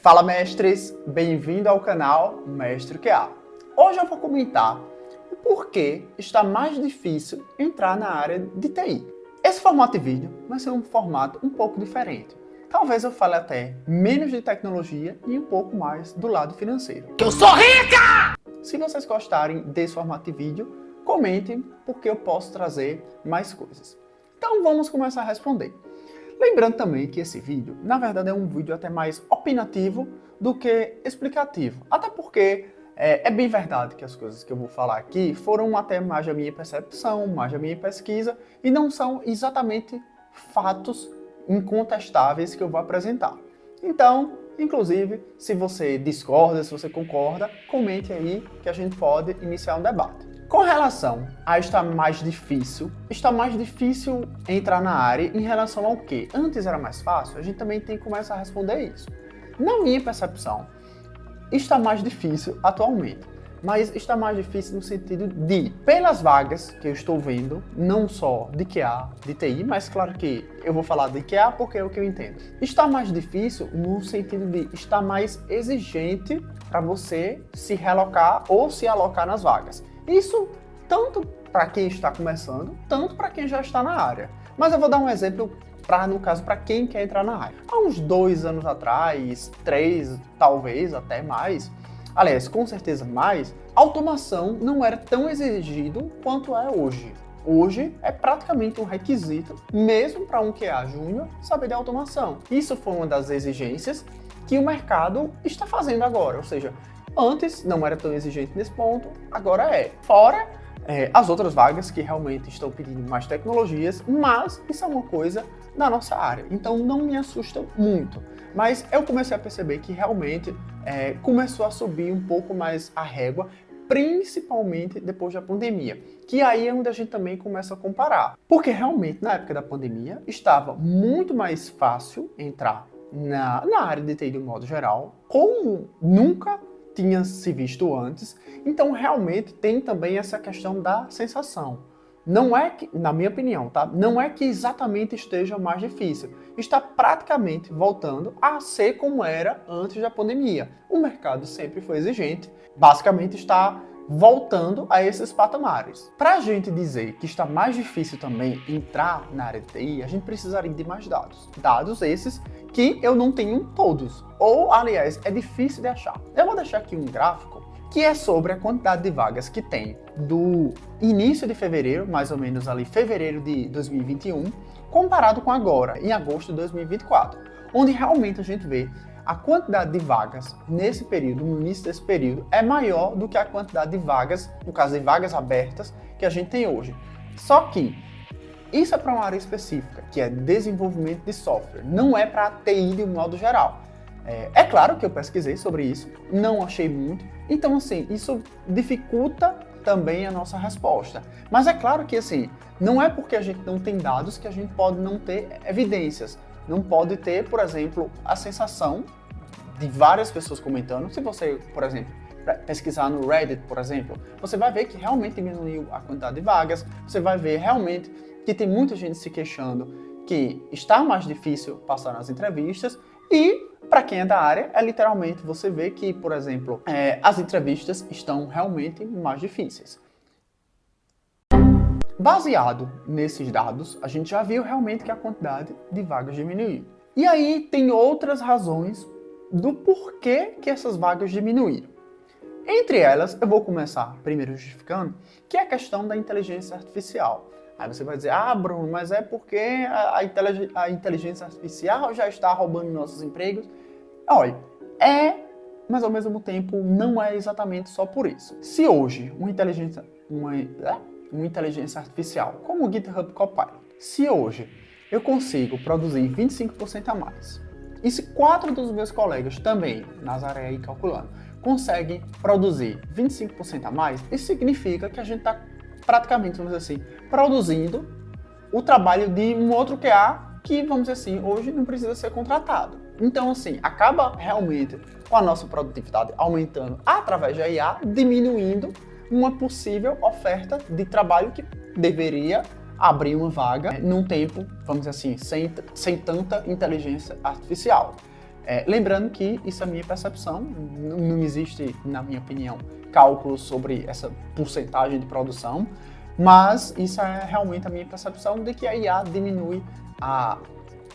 Fala, mestres! Bem-vindo ao canal Mestre QA. Hoje eu vou comentar o porquê está mais difícil entrar na área de TI. Esse formato de vídeo vai ser um formato um pouco diferente. Talvez eu fale até menos de tecnologia e um pouco mais do lado financeiro. Eu sou rica! Se vocês gostarem desse formato de vídeo, comentem porque eu posso trazer mais coisas. Então vamos começar a responder. Lembrando também que esse vídeo, na verdade, é um vídeo até mais opinativo do que explicativo. Até porque é bem verdade que as coisas que eu vou falar aqui foram até mais da minha percepção, mais da minha pesquisa, e não são exatamente fatos incontestáveis que eu vou apresentar. Então, inclusive, se você discorda, se você concorda, comente aí que a gente pode iniciar um debate. Com relação a está mais difícil entrar na área em relação ao quê? Antes era mais fácil, a gente também tem que começar a responder isso. Na minha percepção, está mais difícil atualmente, mas está mais difícil no sentido de, pelas vagas que eu estou vendo, não só de QA, de TI, mas claro que eu vou falar de QA porque é o que eu entendo. Está mais difícil no sentido de estar mais exigente para você se realocar ou se alocar nas vagas. Isso tanto para quem está começando, tanto para quem já está na área. Mas eu vou dar um exemplo para quem quer entrar na área. Há uns 2 anos atrás, 3, talvez até mais, aliás, com certeza mais, automação não era tão exigido quanto é hoje. Hoje é praticamente um requisito, mesmo para um QA júnior, saber de automação. Isso foi uma das exigências que o mercado está fazendo agora, ou seja, antes não era tão exigente nesse ponto, agora é. Fora as outras vagas que realmente estão pedindo mais tecnologias, mas isso é uma coisa da nossa área, então não me assusta muito. Mas eu comecei a perceber que realmente começou a subir um pouco mais a régua, principalmente depois da pandemia, que aí é onde a gente também começa a comparar. Porque realmente na época da pandemia estava muito mais fácil entrar na área de TI de um modo geral, como nunca tinha se visto antes, então realmente tem também essa questão da sensação. Não é que, na minha opinião, tá? Não é que exatamente esteja mais difícil. Está praticamente voltando a ser como era antes da pandemia. O mercado sempre foi exigente, basicamente está voltando a esses patamares. Para a gente dizer que está mais difícil também entrar na área de TI, a gente precisaria de mais dados. Dados esses que eu não tenho todos, ou aliás, é difícil de achar. Eu vou deixar aqui um gráfico que é sobre a quantidade de vagas que tem do início de fevereiro, mais ou menos ali fevereiro de 2021, comparado com agora, em agosto de 2024, onde realmente a gente vê a quantidade de vagas nesse período, no início desse período, é maior do que a quantidade de vagas, no caso de vagas abertas, que a gente tem hoje. Só que isso é para uma área específica, que é desenvolvimento de software, não é para TI de um modo geral. É claro que eu pesquisei sobre isso, não achei muito, então assim, isso dificulta também a nossa resposta. Mas é claro que assim, não é porque a gente não tem dados que a gente pode não ter evidências. Não pode ter, por exemplo, a sensação de várias pessoas comentando. Se você, por exemplo, pesquisar no Reddit, por exemplo, você vai ver que realmente diminuiu a quantidade de vagas, você vai ver realmente que tem muita gente se queixando que está mais difícil passar nas entrevistas e, para quem é da área, é literalmente você vê que, por exemplo, as entrevistas estão realmente mais difíceis. Baseado nesses dados, a gente já viu realmente que a quantidade de vagas diminuiu. E aí tem outras razões do porquê que essas vagas diminuíram. Entre elas, eu vou começar primeiro justificando, que é a questão da inteligência artificial. Aí você vai dizer, Bruno, mas é porque a inteligência artificial já está roubando nossos empregos? Olha, mas ao mesmo tempo não é exatamente só por isso. Se hoje uma inteligência artificial, como o GitHub Copilot, se hoje eu consigo produzir 25% a mais, e se 4 dos meus colegas também, Nazaré aí calculando, conseguem produzir 25% a mais, isso significa que a gente está praticamente, vamos dizer assim, produzindo o trabalho de um outro QA que, vamos dizer assim, hoje não precisa ser contratado. Então, assim, acaba realmente com a nossa produtividade aumentando através da IA, diminuindo uma possível oferta de trabalho que deveria abrir uma vaga num tempo, vamos dizer assim, sem tanta inteligência artificial. Lembrando que isso é minha percepção, não existe, na minha opinião, cálculos sobre essa porcentagem de produção, mas isso é realmente a minha percepção de que a IA diminui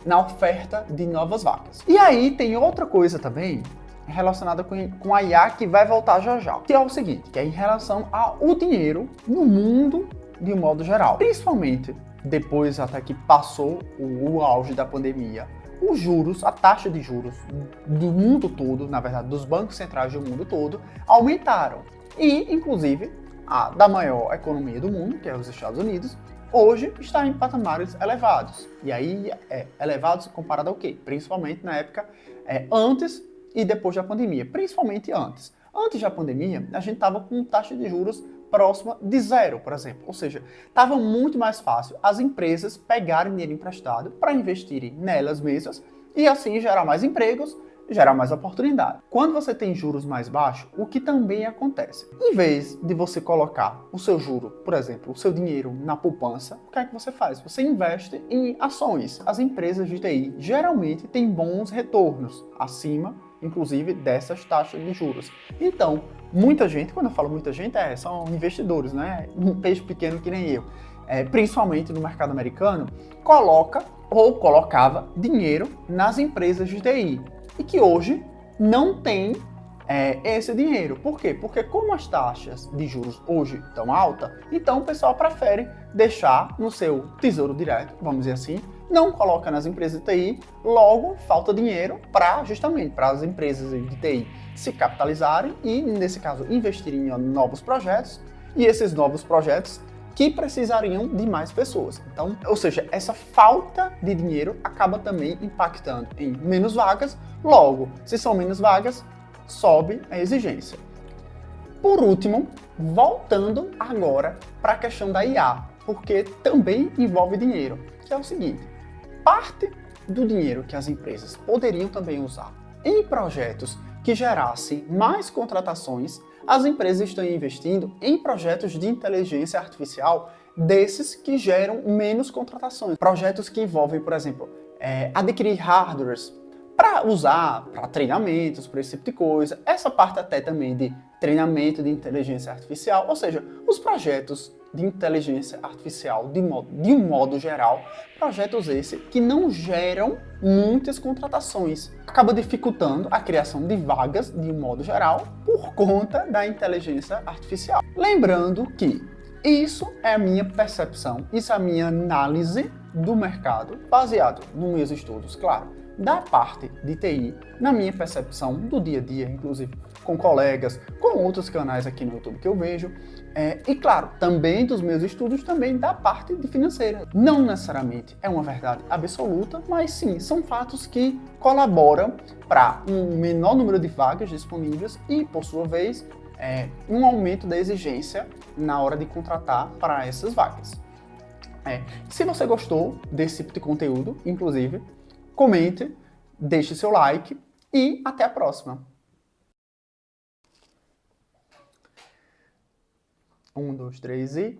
na oferta de novas vagas. E aí tem outra coisa também relacionada com a IA que vai voltar já já, que é o seguinte, que é em relação ao dinheiro no mundo de um modo geral. Principalmente depois até que passou o auge da pandemia, os juros, a taxa de juros do mundo todo, na verdade dos bancos centrais do mundo todo, aumentaram. E, inclusive, a da maior economia do mundo, que é os Estados Unidos, hoje está em patamares elevados. E aí, elevados comparado ao quê? Principalmente na época antes e depois da pandemia. Principalmente antes. Antes da pandemia, a gente estava com taxa de juros próxima de zero, por exemplo. Ou seja, estava muito mais fácil as empresas pegarem dinheiro emprestado para investirem nelas mesmas e assim gerar mais empregos, gerar mais oportunidade. Quando você tem juros mais baixos, o que também acontece? Em vez de você colocar o seu juro, por exemplo, o seu dinheiro na poupança, o que é que você faz? Você investe em ações. As empresas de TI geralmente têm bons retornos, acima, inclusive, dessas taxas de juros. Então, muita gente, quando eu falo muita gente, são investidores, né? Um peixe pequeno que nem eu, principalmente no mercado americano, coloca ou colocava dinheiro nas empresas de TI. E que hoje não tem esse dinheiro. Por quê? Porque como as taxas de juros hoje estão altas, então o pessoal prefere deixar no seu tesouro direto, vamos dizer assim, não coloca nas empresas de TI, logo falta dinheiro justamente para as empresas de TI se capitalizarem e, nesse caso, investirem em novos projetos, e esses novos projetos que precisariam de mais pessoas. Então, ou seja, essa falta de dinheiro acaba também impactando em menos vagas, logo, se são menos vagas, sobe a exigência. Por último, voltando agora para a questão da IA, porque também envolve dinheiro, que é o seguinte, parte do dinheiro que as empresas poderiam também usar em projetos que gerassem mais contratações, as empresas estão investindo em projetos de inteligência artificial desses que geram menos contratações. Projetos que envolvem, por exemplo, adquirir hardwares para usar para treinamentos, para esse tipo de coisa. Essa parte até também de treinamento de inteligência artificial, ou seja, os projetos de inteligência artificial de um modo geral, projetos esses que não geram muitas contratações. Acaba dificultando a criação de vagas de um modo geral por conta da inteligência artificial. Lembrando que isso é a minha percepção, isso é a minha análise do mercado, baseado nos meus estudos, claro, da parte de TI, na minha percepção do dia a dia, inclusive com colegas, com outros canais aqui no YouTube que eu vejo, e claro, também dos meus estudos, também da parte de financeira. Não necessariamente é uma verdade absoluta, mas sim, são fatos que colaboram para um menor número de vagas disponíveis e, por sua vez, um aumento da exigência na hora de contratar para essas vagas. Se você gostou desse tipo de conteúdo, inclusive, comente, deixe seu like e até a próxima. 1, 2, 3 e...